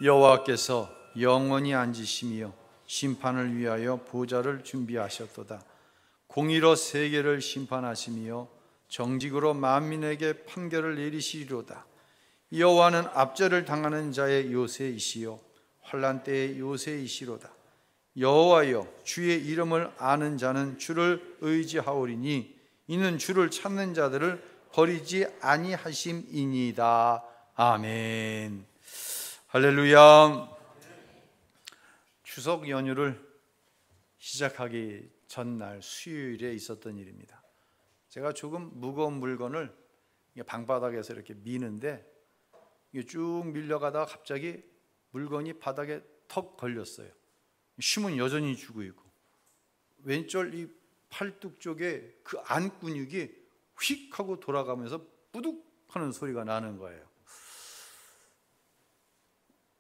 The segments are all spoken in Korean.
여호와께서 영원히 앉으시며 심판을 위하여 보좌를 준비하셨도다. 공의로 세계를 심판하시며 정직으로 만민에게 판결을 내리시리로다. 여호와는 압제를 당하는 자의 요새이시요 환난 때의 요새이시로다. 여호와여, 주의 이름을 아는 자는 주를 의지하오리니 이는 주를 찾는 자들을 버리지 아니하심이니이다. 아멘. 할렐루야. 추석 연휴를 시작하기 전날 수요일에 있었던 일입니다. 제가 조금 무거운 물건을 방바닥에서 이렇게 미는데 이게 쭉 밀려가다가 갑자기 물건이 바닥에 턱 걸렸어요. 힘은 여전히 주고 있고 왼쪽 이 팔뚝 쪽에 그 안 근육이 휙 하고 돌아가면서 뿌둑 하는 소리가 나는 거예요.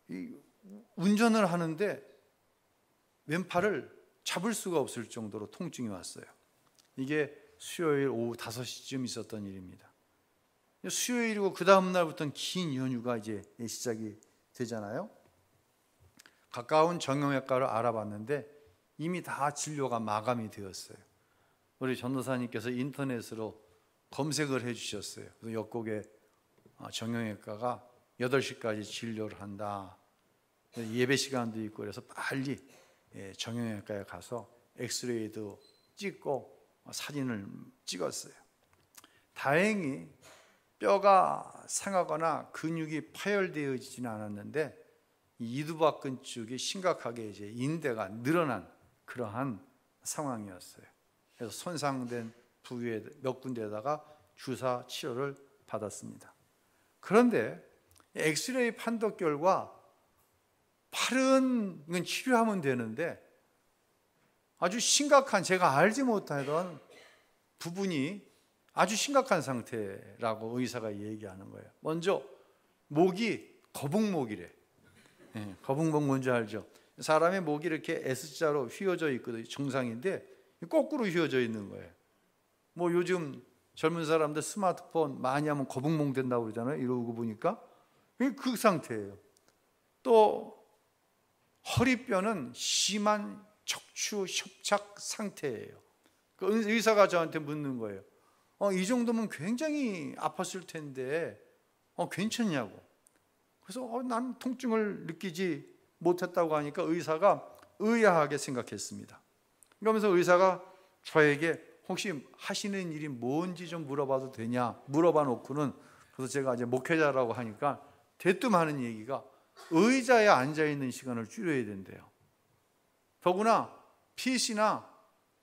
이 운전을 하는데 왼팔을 잡을 수가 없을 정도로 통증이 왔어요. 이게 수요일 오후 5시쯤 있었던 일입니다. 수요일이고 그 다음 날부터는 긴 연휴가 이제 시작이 되잖아요. 가까운 정형외과를 알아봤는데 이미 다 진료가 마감이 되었어요. 우리 전도사님께서 인터넷으로 검색을 해주셨어요. 그래서 옆곡에 정형외과가 8시까지 진료를 한다. 예배 시간도 있고 그래서 빨리 정형외과에 가서 엑스레이도 찍고 사진을 찍었어요. 다행히 뼈가 상하거나 근육이 파열되어지지는 않았는데 이두박근 쪽이 심각하게 이제 인대가 늘어난 그러한 상황이었어요. 그래서 손상된 부위에 몇 군데에다가 주사 치료를 받았습니다. 그런데 엑스레이 판독 결과 팔은 치료하면 되는데 아주 심각한, 제가 알지 못하던 부분이 아주 심각한 상태라고 의사가 얘기하는 거예요. 먼저 목이 거북목이래. 거북목 뭔지 알죠? 사람의 목이 이렇게 S자로 휘어져 있거든요. 정상인데 거꾸로 휘어져 있는 거예요. 뭐 요즘 젊은 사람들 스마트폰 많이 하면 거북목 된다고 그러잖아요. 이러고 보니까 그 상태예요. 또 허리뼈는 심한 척추 협착 상태예요. 그 의사가 저한테 묻는 거예요. 이 정도면 굉장히 아팠을 텐데 괜찮냐고. 그래서 난 통증을 느끼지 못했다고 하니까 의사가 의아하게 생각했습니다. 그러면서 의사가 저에게 혹시 하시는 일이 뭔지 좀 물어봐도 되냐 물어봐 놓고는, 그래서 제가 이제 목회자라고 하니까 대뜸 하는 얘기가 의자에 앉아있는 시간을 줄여야 된대요. 더구나 PC나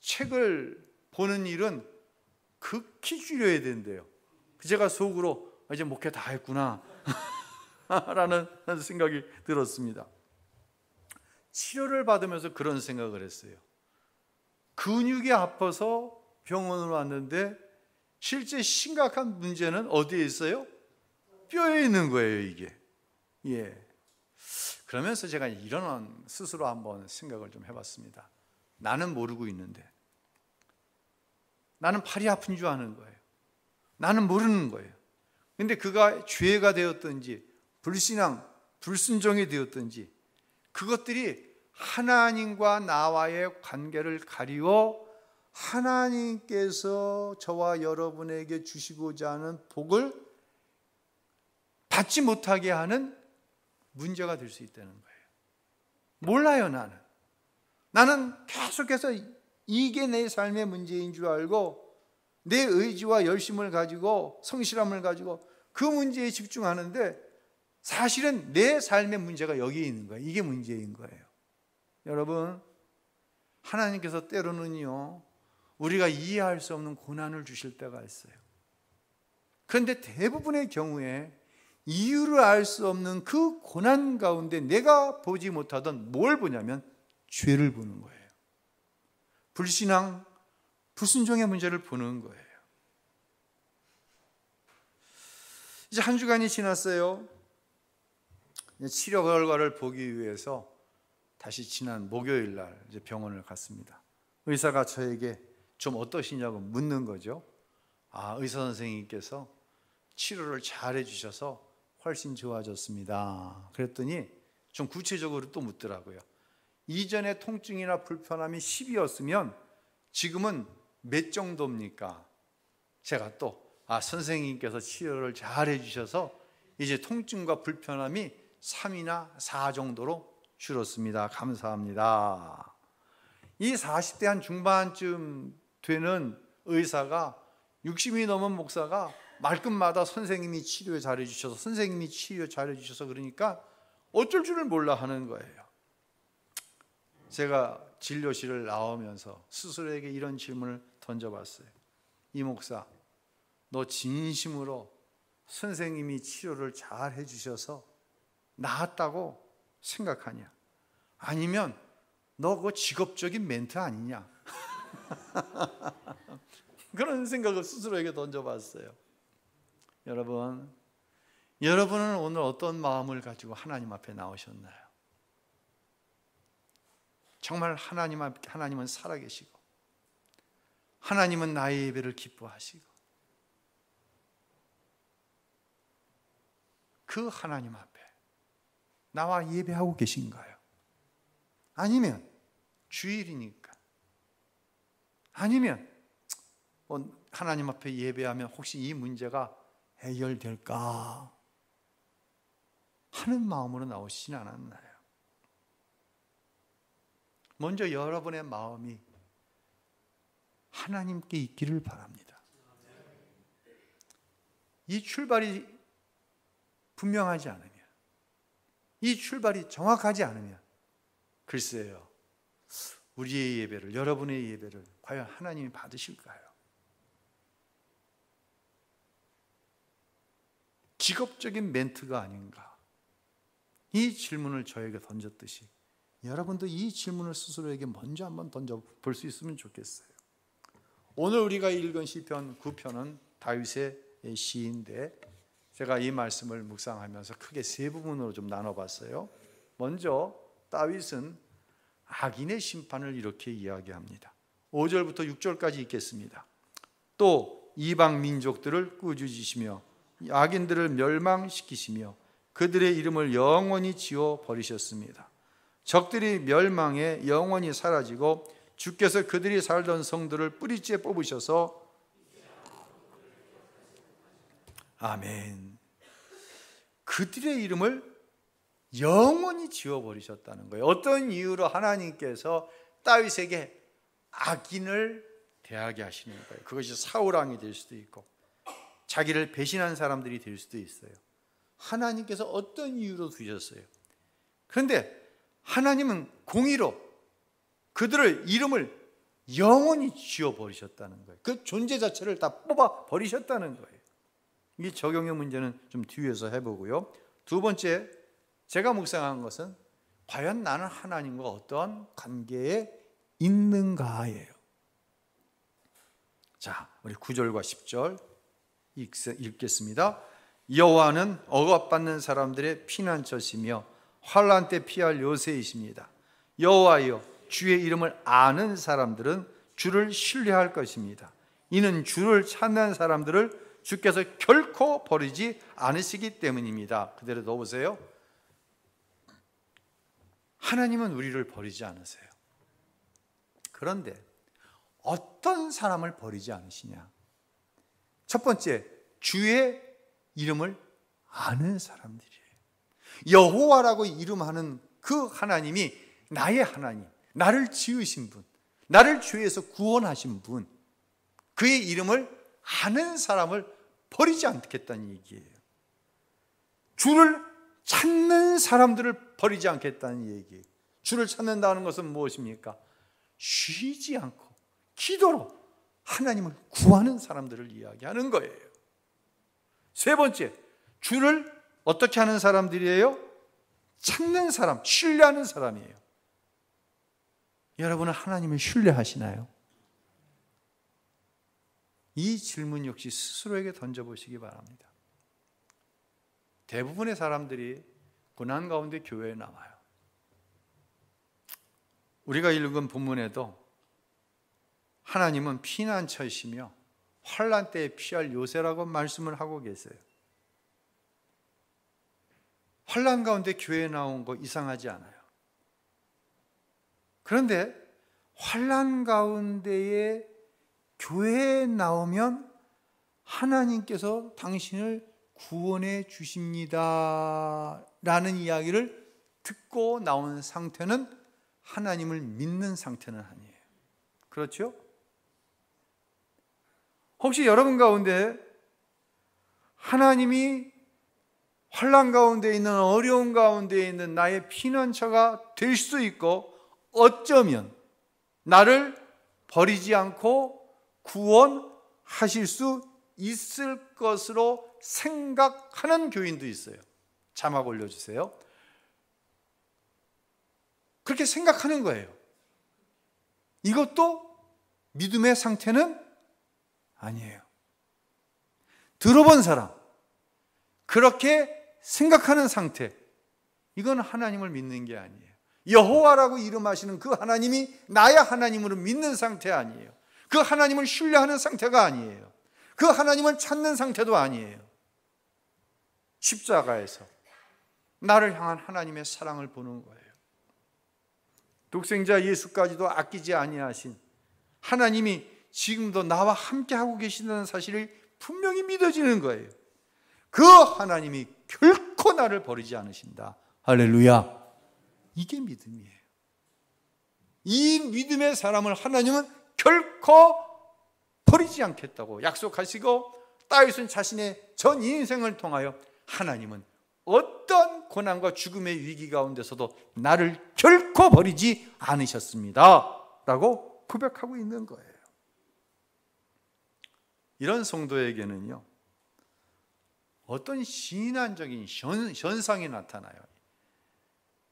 책을 보는 일은 극히 줄여야 된대요. 제가 속으로 이제 목회 다 했구나 라는 생각이 들었습니다. 치료를 받으면서 그런 생각을 했어요. 근육이 아파서 병원으로 왔는데 실제 심각한 문제는 어디에 있어요? 뼈에 있는 거예요, 이게. 그러면서 제가 이런 스스로 한번 생각을 좀 해봤습니다. 나는 모르고 있는데, 나는 팔이 아픈 줄 아는 거예요. 나는 모르는 거예요. 근데 그가 죄가 되었든지 불신앙, 불순종이 되었든지 그것들이 하나님과 나와의 관계를 가리워 하나님께서 저와 여러분에게 주시고자 하는 복을 받지 못하게 하는 문제가 될 수 있다는 거예요. 몰라요, 나는 계속해서 이게 내 삶의 문제인 줄 알고 내 의지와 열심을 가지고 성실함을 가지고 그 문제에 집중하는데 사실은 내 삶의 문제가 여기에 있는 거예요. 이게 문제인 거예요. 여러분, 하나님께서 때로는요 우리가 이해할 수 없는 고난을 주실 때가 있어요. 그런데 대부분의 경우에 이유를 알 수 없는 그 고난 가운데 내가 보지 못하던 뭘 보냐면 죄를 보는 거예요. 불신앙, 불순종의 문제를 보는 거예요. 이제 한 주간이 지났어요. 치료 결과를 보기 위해서 다시 지난 목요일 날 이제 병원을 갔습니다. 의사가 저에게 좀 어떠시냐고 묻는 거죠. 의사 선생님께서 치료를 잘 해주셔서 훨씬 좋아졌습니다. 그랬더니 좀 구체적으로 또 묻더라고요. 이전에 통증이나 불편함이 10이었으면 지금은 몇 정도입니까? 제가 또 선생님께서 치료를 잘 해주셔서 이제 통증과 불편함이 3이나 4 정도로 줄었습니다. 감사합니다. 이 40대 한 중반쯤 되는 의사가 60이 넘은 목사가 말끝마다 선생님이 치료 잘해주셔서 선생님이 치료 잘해주셔서 그러니까 어쩔 줄을 몰라 하는 거예요. 제가 진료실을 나오면서 스스로에게 이런 질문을 던져봤어요. 이 목사, 너 진심으로 선생님이 치료를 잘 해주셔서 나았다고 생각하냐? 아니면 너 그거 직업적인 멘트 아니냐? 그런 생각을 스스로에게 던져봤어요. 여러분은 오늘 어떤 마음을 가지고 하나님 앞에 나오셨나요? 정말 하나님은 살아계시고 하나님은 나의 예배를 기뻐하시고 그 하나님 앞에 나와 예배하고 계신가요? 아니면 주일이니까, 아니면 하나님 앞에 예배하면 혹시 이 문제가 해결될까 하는 마음으로 나오시진 않았나요? 먼저 여러분의 마음이 하나님께 있기를 바랍니다. 이 출발이 분명하지 않으면, 이 출발이 정확하지 않으면 글쎄요, 우리의 예배를, 여러분의 예배를 과연 하나님이 받으실까요? 직업적인 멘트가 아닌가, 이 질문을 저에게 던졌듯이 여러분도 이 질문을 스스로에게 먼저 한번 던져볼 수 있으면 좋겠어요. 오늘 우리가 읽은 시편 9편은 다윗의 시인데 제가 이 말씀을 묵상하면서 크게 세 부분으로 좀 나눠봤어요. 먼저 다윗은 악인의 심판을 이렇게 이야기합니다. 5절부터 6절까지 읽겠습니다. 또 이방 민족들을 꾸짖으시며 악인들을 멸망시키시며 그들의 이름을 영원히 지워 버리셨습니다. 적들이 멸망해 영원히 사라지고 주께서 그들이 살던 성들을 뿌리째 뽑으셔서 아멘. 그들의 이름을 영원히 지워버리셨다는 거예요. 어떤 이유로 하나님께서 다윗에게 악인을 대하게 하시는 거예요. 그것이 사울왕이 될 수도 있고 자기를 배신한 사람들이 될 수도 있어요. 하나님께서 어떤 이유로 두셨어요? 그런데 하나님은 공의로 그들의 이름을 영원히 지워버리셨다는 거예요. 그 존재 자체를 다 뽑아버리셨다는 거예요. 이 적용의 문제는 좀 뒤에서 해보고요. 두 번째, 제가 묵상한 것은 과연 나는 하나님과 어떠한 관계에 있는가예요. 자, 우리 9절과 10절 읽겠습니다. 여호와는 억압받는 사람들의 피난처시며 환난 때 피할 요새이십니다. 여호와여, 주의 이름을 아는 사람들은 주를 신뢰할 것입니다. 이는 주를 찾는 사람들을 주께서 결코 버리지 않으시기 때문입니다. 그대로 넣어보세요. 하나님은 우리를 버리지 않으세요. 그런데 어떤 사람을 버리지 않으시냐? 첫 번째, 주의 이름을 아는 사람들이에요. 여호와라고 이름하는 그 하나님이 나의 하나님, 나를 지으신 분, 나를 죄에서 구원하신 분, 그의 이름을 아는 사람을 버리지 않겠다는 얘기예요. 주를 찾는 사람들을 버리지 않겠다는 얘기예요. 주를 찾는다는 것은 무엇입니까? 쉬지 않고 기도로 하나님을 구하는 사람들을 이야기하는 거예요. 세 번째, 주를 어떻게 하는 사람들이에요? 찾는 사람, 신뢰하는 사람이에요. 여러분은 하나님을 신뢰하시나요? 이 질문 역시 스스로에게 던져보시기 바랍니다. 대부분의 사람들이 고난 가운데 교회에 나와요. 우리가 읽은 본문에도 하나님은 피난처이시며 환난 때에 피할 요새라고 말씀을 하고 계세요. 환난 가운데 교회에 나온 거 이상하지 않아요. 그런데 환난 가운데에 교회에 나오면 하나님께서 당신을 구원해 주십니다 라는 이야기를 듣고 나온 상태는 하나님을 믿는 상태는 아니에요. 그렇죠? 혹시 여러분 가운데 하나님이 환난 가운데 있는, 어려운 가운데 있는 나의 피난처가 될 수 있고 어쩌면 나를 버리지 않고 구원하실 수 있을 것으로 생각하는 교인도 있어요. 자막 올려주세요. 그렇게 생각하는 거예요. 이것도 믿음의 상태는 아니에요. 들어본 사람, 그렇게 생각하는 상태, 이건 하나님을 믿는 게 아니에요. 여호와라고 이름하시는 그 하나님이 나의 하나님으로 믿는 상태 아니에요. 그 하나님을 신뢰하는 상태가 아니에요. 그 하나님을 찾는 상태도 아니에요. 십자가에서 나를 향한 하나님의 사랑을 보는 거예요. 독생자 예수까지도 아끼지 아니하신 하나님이 지금도 나와 함께하고 계신다는 사실이 분명히 믿어지는 거예요. 그 하나님이 결코 나를 버리지 않으신다. 할렐루야. 이게 믿음이에요. 이 믿음의 사람을 하나님은 결코 버리지 않겠다고 약속하시고, 다윗은 자신의 전 인생을 통하여 하나님은 어떤 고난과 죽음의 위기 가운데서도 나를 결코 버리지 않으셨습니다 라고 고백하고 있는 거예요. 이런 성도에게는요, 어떤 신앙적인 현상이 나타나요.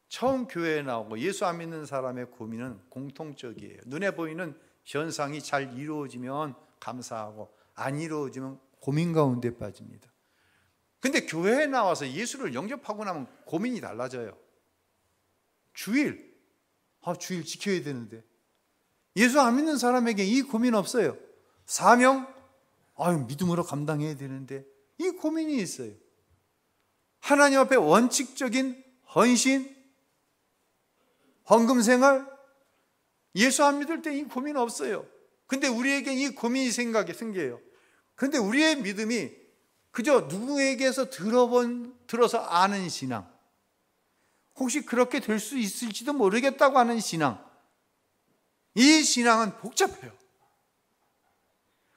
처음 교회에 나오고 예수 안 믿는 사람의 고민은 공통적이에요. 눈에 보이는 현상이 잘 이루어지면 감사하고 안 이루어지면 고민 가운데 빠집니다. 근데 교회에 나와서 예수를 영접하고 나면 고민이 달라져요. 주일 지켜야 되는데. 예수 안 믿는 사람에게 이 고민 없어요. 사명, 믿음으로 감당해야 되는데 이 고민이 있어요. 하나님 앞에 원칙적인 헌신, 헌금 생활, 예수 안 믿을 때 이 고민 없어요. 근데 우리에게 이 고민이 생겨요. 근데 우리의 믿음이 그저 누구에게서 들어서 아는 신앙, 혹시 그렇게 될 수 있을지도 모르겠다고 하는 신앙, 이 신앙은 복잡해요.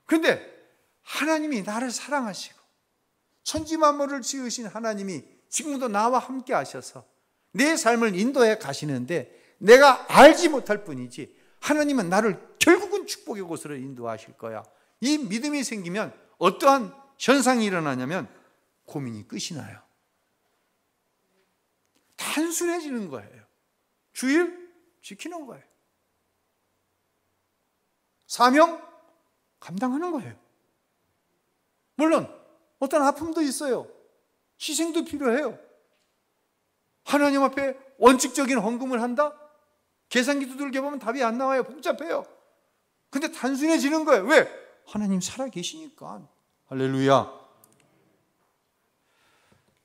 그런데 하나님이 나를 사랑하시고 천지 만물을 지으신 하나님이 지금도 나와 함께 하셔서 내 삶을 인도해 가시는데 내가 알지 못할 뿐이지 하나님은 나를 결국은 축복의 곳으로 인도하실 거야. 이 믿음이 생기면 어떠한 현상이 일어나냐면 고민이 끝이 나요. 단순해지는 거예요. 주일 지키는 거예요. 사명 감당하는 거예요. 물론 어떤 아픔도 있어요. 희생도 필요해요. 하나님 앞에 원칙적인 헌금을 한다? 계산기 두들겨 보면 답이 안 나와요. 복잡해요. 근데 단순해지는 거예요. 왜? 하나님 살아 계시니까. 할렐루야.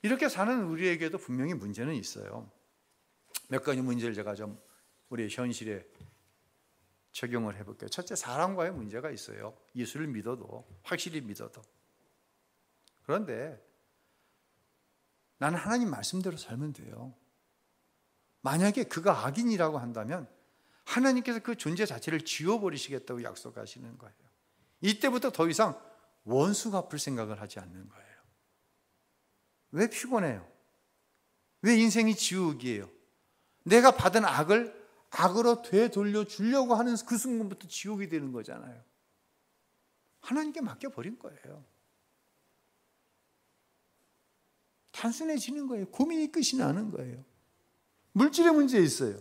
이렇게 사는 우리에게도 분명히 문제는 있어요. 몇 가지 문제를 제가 좀 우리의 현실에 적용을 해볼게요. 첫째, 사람과의 문제가 있어요. 예수를 믿어도, 확실히 믿어도. 그런데 나는 하나님 말씀대로 살면 돼요. 만약에 그가 악인이라고 한다면 하나님께서 그 존재 자체를 지워버리시겠다고 약속하시는 거예요. 이때부터 더 이상 원수 갚을 생각을 하지 않는 거예요. 왜 피곤해요? 왜 인생이 지옥이에요? 내가 받은 악을 악으로 되돌려 주려고 하는 그 순간부터 지옥이 되는 거잖아요. 하나님께 맡겨버린 거예요. 단순해지는 거예요. 고민이 끝이 나는 거예요. 물질의 문제 있어요.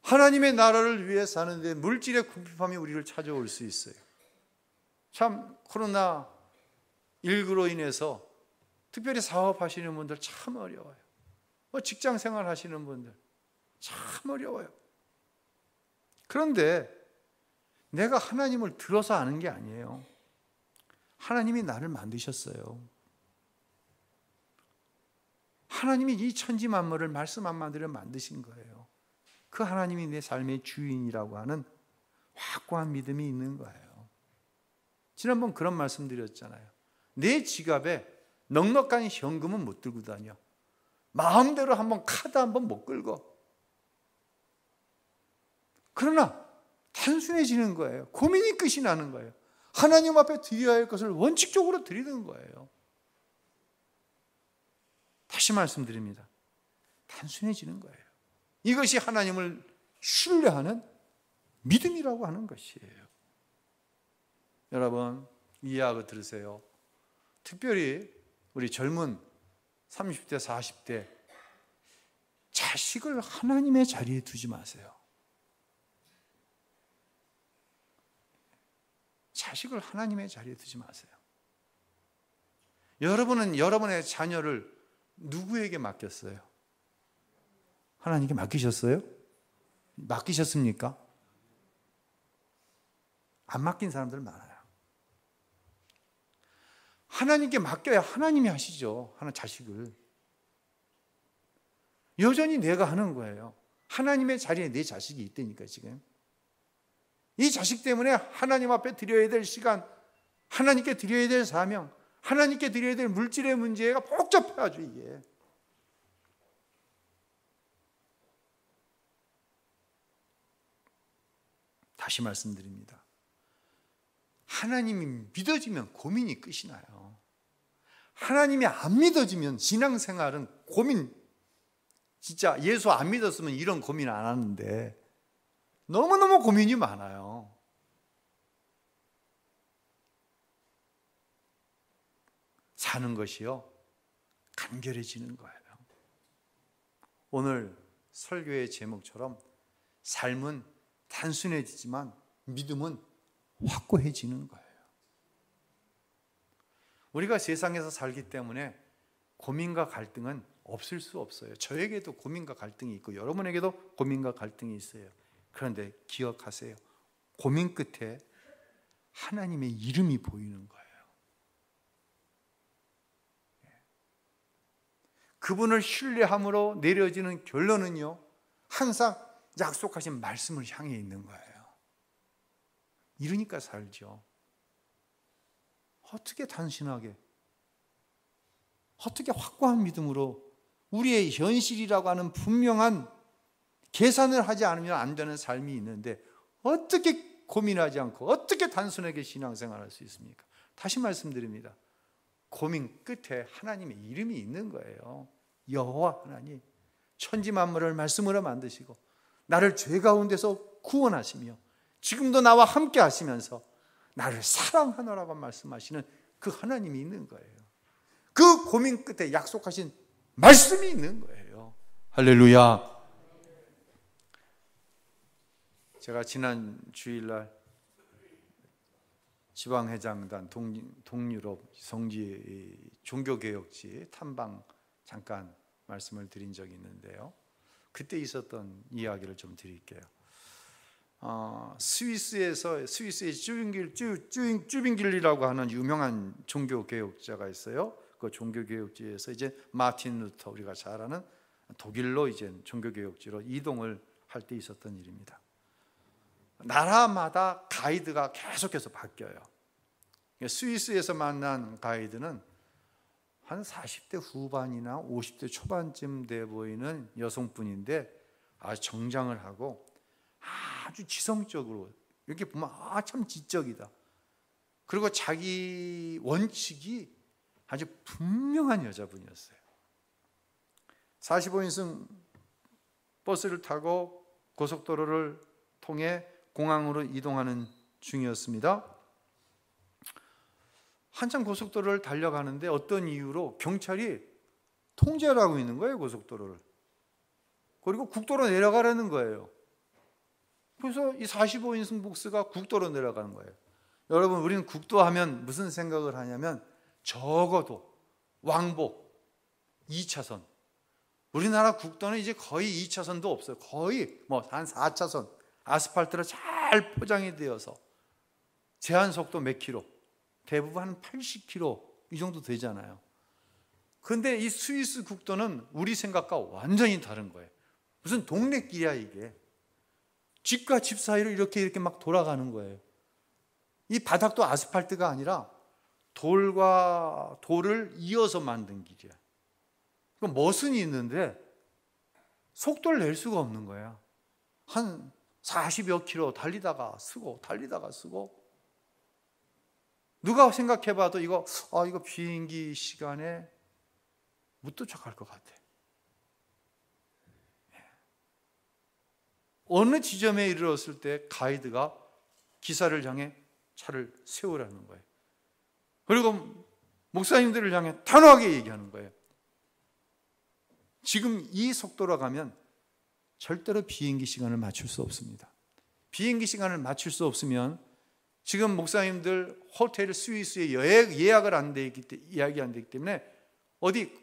하나님의 나라를 위해 사는데 물질의 궁핍함이 우리를 찾아올 수 있어요. 참 코로나19로 인해서 특별히 사업하시는 분들 참 어려워요. 직장 생활 하시는 분들 참 어려워요. 그런데 내가 하나님을 들어서 아는 게 아니에요. 하나님이 나를 만드셨어요. 하나님이 이 천지 만물을 말씀 한마디로 만드신 거예요. 그 하나님이 내 삶의 주인이라고 하는 확고한 믿음이 있는 거예요. 지난번 그런 말씀 드렸잖아요. 내 지갑에 넉넉한 현금은 못 들고 다녀. 마음대로 한번 카드 한번 못 긁어. 그러나 단순해지는 거예요. 고민이 끝이 나는 거예요. 하나님 앞에 드려야 할 것을 원칙적으로 드리는 거예요. 다시 말씀드립니다. 단순해지는 거예요. 이것이 하나님을 신뢰하는 믿음이라고 하는 것이에요. 여러분, 이해하고 들으세요. 특별히 우리 젊은 30대, 40대 자식을 하나님의 자리에 두지 마세요. 자식을 하나님의 자리에 두지 마세요. 여러분은 여러분의 자녀를 누구에게 맡겼어요? 하나님께 맡기셨어요? 맡기셨습니까? 안 맡긴 사람들 많아요. 하나님께 맡겨야 하나님이 하시죠. 하나 자식을. 여전히 내가 하는 거예요. 하나님의 자리에 내 자식이 있다니까 지금. 이 자식 때문에 하나님 앞에 드려야 될 시간, 하나님께 드려야 될 사명, 하나님께 드려야 될 물질의 문제가 복잡해가지고 이게. 다시 말씀드립니다. 하나님이 믿어지면 고민이 끝이 나요. 하나님이 안 믿어지면 신앙생활은 고민, 진짜 예수 안 믿었으면 이런 고민 안 하는데 너무너무 고민이 많아요. 사는 것이요, 간결해지는 거예요. 오늘 설교의 제목처럼 삶은 단순해지지만 믿음은 확고해지는 거예요. 우리가 세상에서 살기 때문에 고민과 갈등은 없을 수 없어요. 저에게도 고민과 갈등이 있고 여러분에게도 고민과 갈등이 있어요. 그런데 기억하세요. 고민 끝에 하나님의 이름이 보이는 거예요. 그분을 신뢰함으로 내려지는 결론은요, 항상 약속하신 말씀을 향해 있는 거예요. 이러니까 살죠. 어떻게 단순하게, 어떻게 확고한 믿음으로 우리의 현실이라고 하는 분명한 계산을 하지 않으면 안 되는 삶이 있는데 어떻게 고민하지 않고 어떻게 단순하게 신앙생활할 수 있습니까? 다시 말씀드립니다. 고민 끝에 하나님의 이름이 있는 거예요. 여호와 하나님, 천지 만물을 말씀으로 만드시고 나를 죄 가운데서 구원하시며 지금도 나와 함께 하시면서 나를 사랑하노라고 말씀하시는 그 하나님이 있는 거예요. 그 고민 끝에 약속하신 말씀이 있는 거예요. 할렐루야. 제가 지난 주일날 지방회장단 동유럽 성지 종교개혁지 탐방 잠깐 말씀을 드린 적이 있는데요. 그때 있었던 이야기를 좀 드릴게요. 스위스의 쭈빙길이라고 하는 유명한 종교개혁자가 있어요. 그 종교개혁지에서 이제 마틴 루터, 우리가 잘 아는 독일로 이제 종교개혁지로 이동을 할 때 있었던 일입니다. 나라마다 가이드가 계속해서 바뀌어요. 스위스에서 만난 가이드는 한 40대 후반이나 50대 초반쯤 돼 보이는 여성분인데 아주 정장을 하고 아주 지성적으로 이렇게 보면 참 지적이다. 그리고 자기 원칙이 아주 분명한 여자분이었어요. 45인승 버스를 타고 고속도로를 통해 공항으로 이동하는 중이었습니다. 한참 고속도로를 달려가는데 어떤 이유로 경찰이 통제를 하고 있는 거예요, 고속도로를. 그리고 국도로 내려가라는 거예요. 그래서 이 45인승 복스가 국도로 내려가는 거예요. 여러분, 우리는 국도 하면 무슨 생각을 하냐면 적어도 왕복 2차선. 우리나라 국도는 이제 거의 2차선도 없어요. 거의 한 4차선. 아스팔트로 잘 포장이 되어서 제한 속도 몇 킬로? 대부분 한 80km 이 정도 되잖아요. 근데 이 스위스 국도는 우리 생각과 완전히 다른 거예요. 무슨 동네길이야 이게. 집과 집 사이로 이렇게 막 돌아가는 거예요. 이 바닥도 아스팔트가 아니라 돌과 돌을 이어서 만든 길이야. 그 머신이 있는데 속도를 낼 수가 없는 거야. 한 40여 킬로 달리다가 쓰고 누가 생각해봐도 이거 비행기 시간에 못 도착할 것 같아. 어느 지점에 이르렀을 때 가이드가 기사를 향해 차를 세우라는 거예요. 그리고 목사님들을 향해 단호하게 얘기하는 거예요. 지금 이 속도로 가면 절대로 비행기 시간을 맞출 수 없습니다. 비행기 시간을 맞출 수 없으면 지금 목사님들 호텔 스위스에 예약을 안 돼 있기 때문에 어디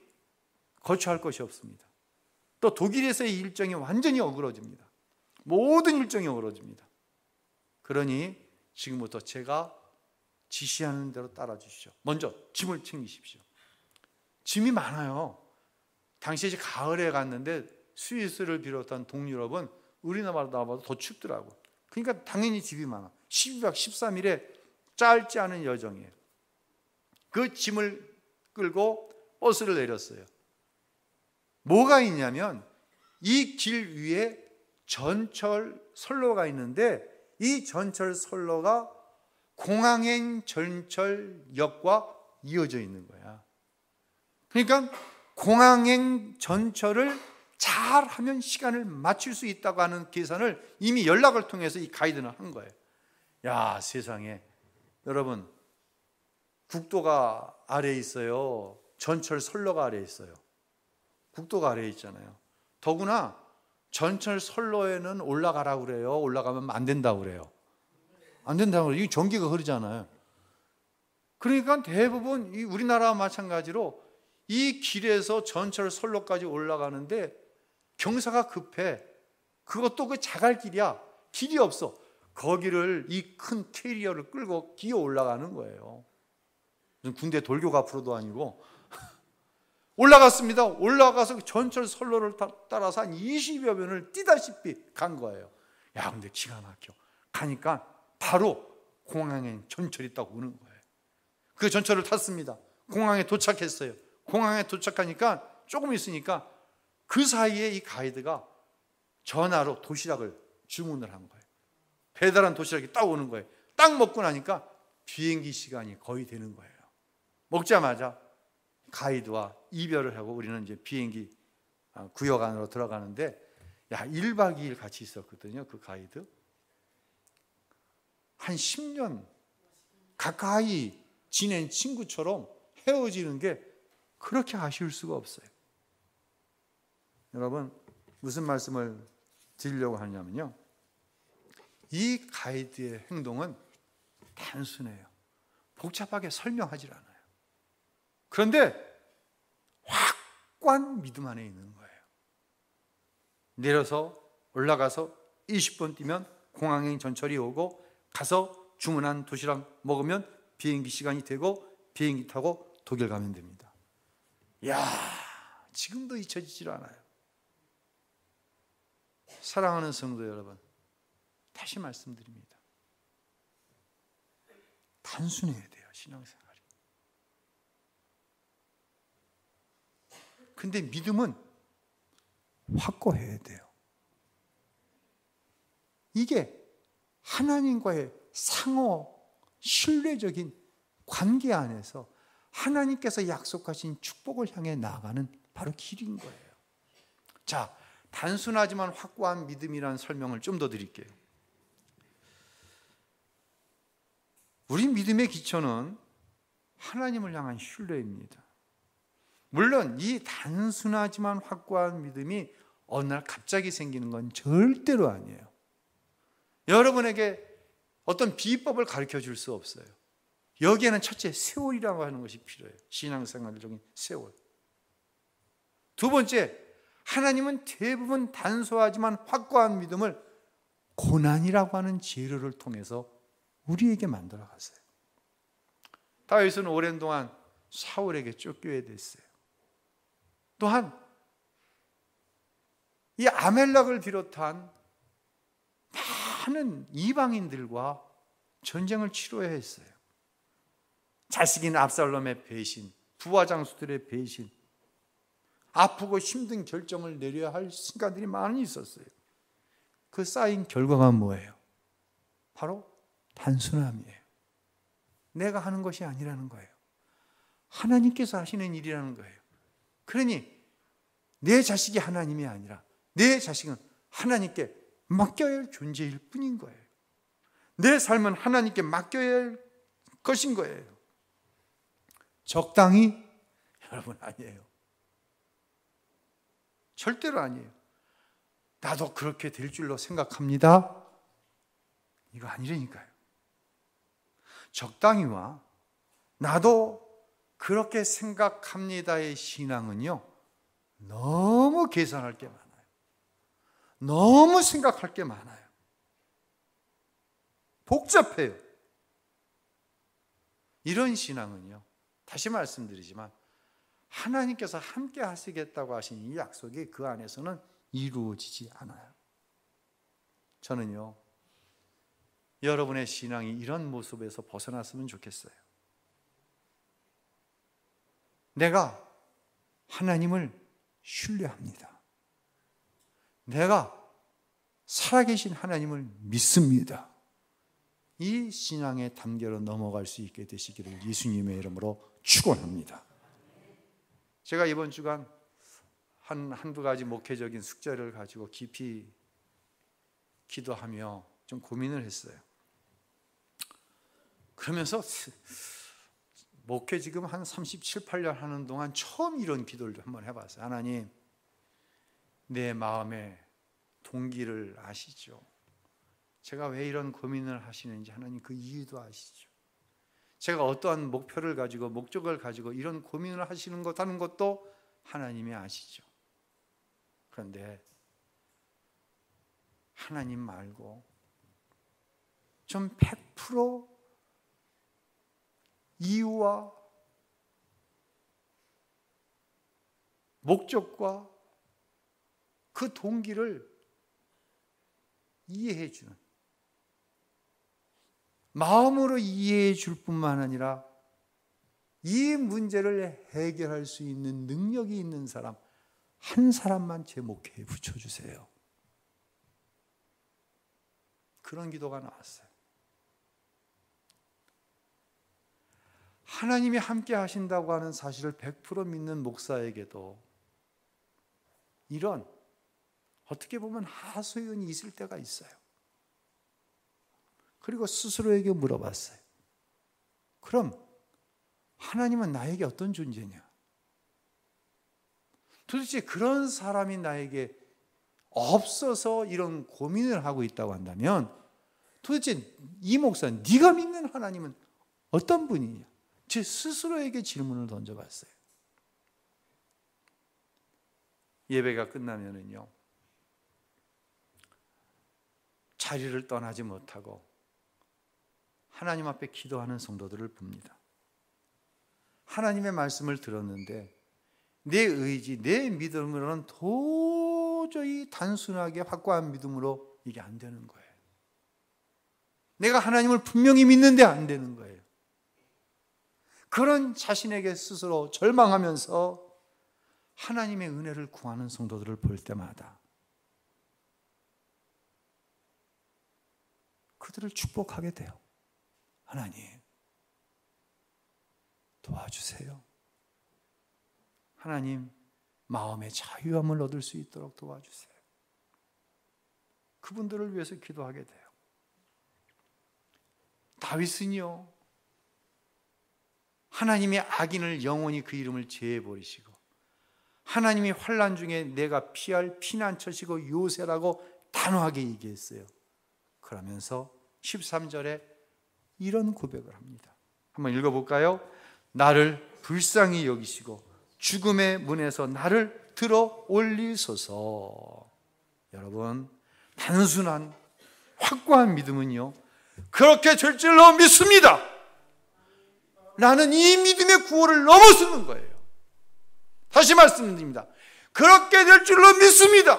거주할 것이 없습니다. 또 독일에서의 일정이 완전히 어그러집니다. 모든 일정이 어그러집니다. 그러니 지금부터 제가 지시하는 대로 따라 주시죠. 먼저 짐을 챙기십시오. 짐이 많아요. 당시에 이제 가을에 갔는데 스위스를 비롯한 동유럽은 우리나라보다 더 춥더라고. 그러니까 당연히 짐이 많아. 12박 13일에 짧지 않은 여정이에요. 그 짐을 끌고 버스를 내렸어요. 뭐가 있냐면 이 길 위에 전철 선로가 있는데 이 전철 선로가 공항행 전철역과 이어져 있는 거야. 그러니까 공항행 전철을 잘하면 시간을 맞출 수 있다고 하는 계산을 이미 연락을 통해서 이 가이드는 한 거예요. 야, 세상에. 여러분, 국도가 아래에 있어요. 전철 선로가 아래에 있어요. 국도가 아래에 있잖아요. 더구나 전철 선로에는 올라가라고 그래요. 올라가면 안 된다고 그래요. 안 된다고 그래요. 이게 전기가 흐르잖아요. 그러니까 대부분 우리나라와 마찬가지로 이 길에서 전철 선로까지 올라가는데 경사가 급해. 그것도 그 자갈길이야. 길이 없어. 거기를 이 큰 캐리어를 끌고 기어 올라가는 거예요. 무슨 군대 돌격 앞으로도 아니고 올라갔습니다. 올라가서 전철 선로를 따라서 한 20여 변을 뛰다시피 간 거예요. 야, 근데 기가 막혀. 가니까 바로 공항에 전철이 딱 오는 거예요. 그 전철을 탔습니다. 공항에 도착했어요. 공항에 도착하니까 조금 있으니까 그 사이에 이 가이드가 전화로 도시락을 주문을 한 거예요. 배달한 도시락이 딱 오는 거예요. 딱 먹고 나니까 비행기 시간이 거의 되는 거예요. 먹자마자 가이드와 이별을 하고 우리는 이제 비행기 구역 안으로 들어가는데, 야, 1박 2일 같이 있었거든요. 그 가이드. 한 10년 가까이 지낸 친구처럼 헤어지는 게 그렇게 아쉬울 수가 없어요. 여러분, 무슨 말씀을 드리려고 하냐면요, 이 가이드의 행동은 단순해요. 복잡하게 설명하지 않아요. 그런데 확고한 믿음 안에 있는 거예요. 내려서 올라가서 20분 뛰면 공항행 전철이 오고 가서 주문한 도시락 먹으면 비행기 시간이 되고 비행기 타고 독일 가면 됩니다. 이야, 지금도 잊혀지질 않아요. 사랑하는 성도 여러분, 다시 말씀드립니다. 단순해야 돼요, 신앙생활이. 근데 믿음은 확고해야 돼요. 이게 하나님과의 상호 신뢰적인 관계 안에서 하나님께서 약속하신 축복을 향해 나아가는 바로 길인 거예요. 자, 단순하지만 확고한 믿음이라는 설명을 좀 더 드릴게요. 우리 믿음의 기초는 하나님을 향한 신뢰입니다. 물론 이 단순하지만 확고한 믿음이 어느 날 갑자기 생기는 건 절대로 아니에요. 여러분에게 어떤 비법을 가르쳐 줄 수 없어요. 여기에는 첫째, 세월이라고 하는 것이 필요해요. 신앙생활적인 세월. 두 번째, 하나님은 대부분 단소하지만 확고한 믿음을 고난이라고 하는 재료를 통해서 우리에게 만들어 갔어요. 다윗은 오랜 동안 사울에게 쫓겨야 됐어요. 또한 이 아멜렉을 비롯한 많은 이방인들과 전쟁을 치러야 했어요. 자식인 압살롬의 배신, 부하 장수들의 배신, 아프고 힘든 결정을 내려야 할 순간들이 많이 있었어요. 그 쌓인 결과가 뭐예요? 바로 단순함이에요. 내가 하는 것이 아니라는 거예요. 하나님께서 하시는 일이라는 거예요. 그러니 내 자식이 하나님이 아니라 내 자식은 하나님께 맡겨야 할 존재일 뿐인 거예요. 내 삶은 하나님께 맡겨야 할 것인 거예요. 적당히? 여러분, 아니에요. 절대로 아니에요. 나도 그렇게 될 줄로 생각합니다. 이거 아니라니까요. 적당히와 나도 그렇게 생각합니다의 신앙은요, 너무 계산할 게 많아요. 너무 생각할 게 많아요. 복잡해요. 이런 신앙은요, 다시 말씀드리지만 하나님께서 함께 하시겠다고 하신 이 약속이 그 안에서는 이루어지지 않아요. 저는요, 여러분의 신앙이 이런 모습에서 벗어났으면 좋겠어요. 내가 하나님을 신뢰합니다. 내가 살아계신 하나님을 믿습니다. 이 신앙의 단계로 넘어갈 수 있게 되시기를 예수님의 이름으로 축원합니다. 제가 이번 주간 한두 가지 목회적인 숙제를 가지고 깊이 기도하며 좀 고민을 했어요. 그러면서 목회 지금 한 37, 8년 하는 동안 처음 이런 기도를 한번 해봤어요. 하나님, 내 마음의 동기를 아시죠? 제가 왜 이런 고민을 하시는지 하나님 그 이유도 아시죠? 제가 어떠한 목표를 가지고 목적을 가지고 이런 고민을 하시는 것 하는 것도 하나님이 아시죠? 그런데 하나님 말고 좀 100% 이유와 목적과 그 동기를 이해해 주는, 마음으로 이해해 줄 뿐만 아니라 이 문제를 해결할 수 있는 능력이 있는 사람 한 사람만 제 목회에 붙여주세요. 그런 기도가 나왔어요. 하나님이 함께 하신다고 하는 사실을 100% 믿는 목사에게도 이런 어떻게 보면 하소연이 있을 때가 있어요. 그리고 스스로에게 물어봤어요. 그럼 하나님은 나에게 어떤 존재냐? 도대체 그런 사람이 나에게 없어서 이런 고민을 하고 있다고 한다면 도대체 이 목사, 네가 믿는 하나님은 어떤 분이냐? 제 스스로에게 질문을 던져봤어요. 예배가 끝나면은요, 자리를 떠나지 못하고 하나님 앞에 기도하는 성도들을 봅니다. 하나님의 말씀을 들었는데 내 의지, 내 믿음으로는 도저히 단순하게 확고한 믿음으로 이게 안 되는 거예요. 내가 하나님을 분명히 믿는데 안 되는 거예요. 그런 자신에게 스스로 절망하면서 하나님의 은혜를 구하는 성도들을 볼 때마다 그들을 축복하게 돼요. 하나님, 도와주세요. 하나님, 마음의 자유함을 얻을 수 있도록 도와주세요. 그분들을 위해서 기도하게 돼요. 다윗은요, 하나님의 악인을 영원히 그 이름을 제해버리시고 하나님이 환난 중에 내가 피할 피난처시고 요새라고 단호하게 얘기했어요. 그러면서 13절에 이런 고백을 합니다. 한번 읽어볼까요? 나를 불쌍히 여기시고 죽음의 문에서 나를 들어 올리소서. 여러분, 단순한 확고한 믿음은요, 그렇게 될 줄로 믿습니다. 나는 이 믿음의 구호를 넘어서는 거예요. 다시 말씀드립니다. 그렇게 될 줄로 믿습니다.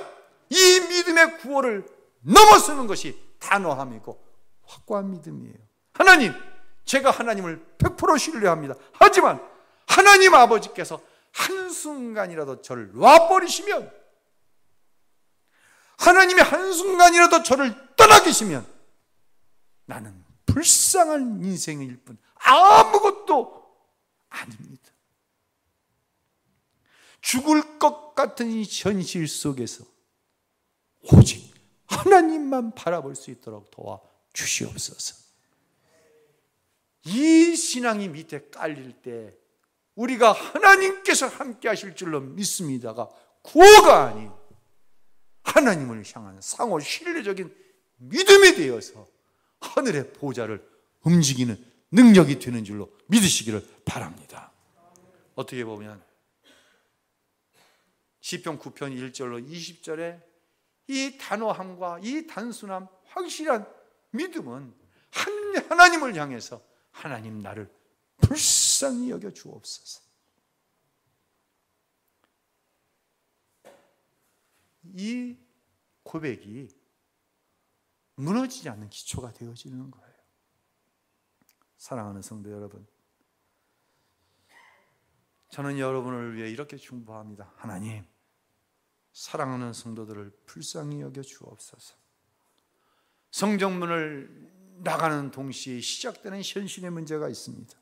이 믿음의 구호를 넘어서는 것이 단호함이고 확고한 믿음이에요. 하나님, 제가 하나님을 100% 신뢰합니다. 하지만 하나님 아버지께서 한순간이라도 저를 놔버리시면, 하나님이 한순간이라도 저를 떠나 계시면 나는 불쌍한 인생일 뿐 아무것도 아닙니다. 죽을 것 같은 이 현실 속에서 오직 하나님만 바라볼 수 있도록 도와주시옵소서. 이 신앙이 밑에 깔릴 때 우리가 하나님께서 함께 하실 줄로 믿습니다가 구호가 아닌 하나님을 향한 상호 신뢰적인 믿음이 되어서 하늘의 보좌를 움직이는 능력이 되는 줄로 믿으시기를 바랍니다. 어떻게 보면 시편 9편 1절로 20절에 이 단호함과 이 단순함, 확실한 믿음은 하나님을 향해서 하나님 나를 불쌍히 여겨 주옵소서. 이 고백이 무너지지 않는 기초가 되어지는 거예요. 사랑하는 성도 여러분, 저는 여러분을 위해 이렇게 중보합니다. 하나님, 사랑하는 성도들을 불쌍히 여겨 주옵소서. 성전문을 나가는 동시에 시작되는 현실의 문제가 있습니다.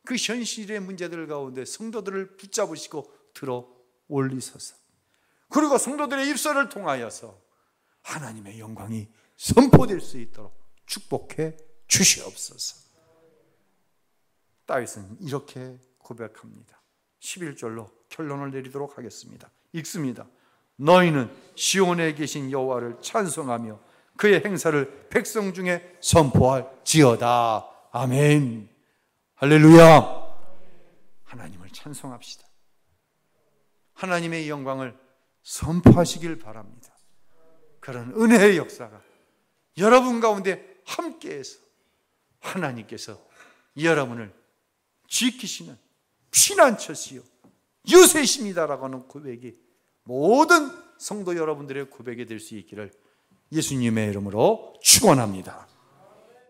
그 현실의 문제들 가운데 성도들을 붙잡으시고 들어 올리소서. 그리고 성도들의 입술을 통하여서 하나님의 영광이 선포될 수 있도록 축복해 주시옵소서. 다윗은 이렇게 고백합니다. 11절로 결론을 내리도록 하겠습니다. 읽습니다. 너희는 시온에 계신 여호와를 찬송하며 그의 행사를 백성 중에 선포할지어다. 아멘. 할렐루야. 하나님을 찬송합시다. 하나님의 영광을 선포하시길 바랍니다. 그런 은혜의 역사가 여러분 가운데 함께해서 하나님께서 여러분을 지키시는 피난처시요 요새십니다라고 하는 고백이 모든 성도 여러분들의 고백이 될 수 있기를 예수님의 이름으로 축원합니다.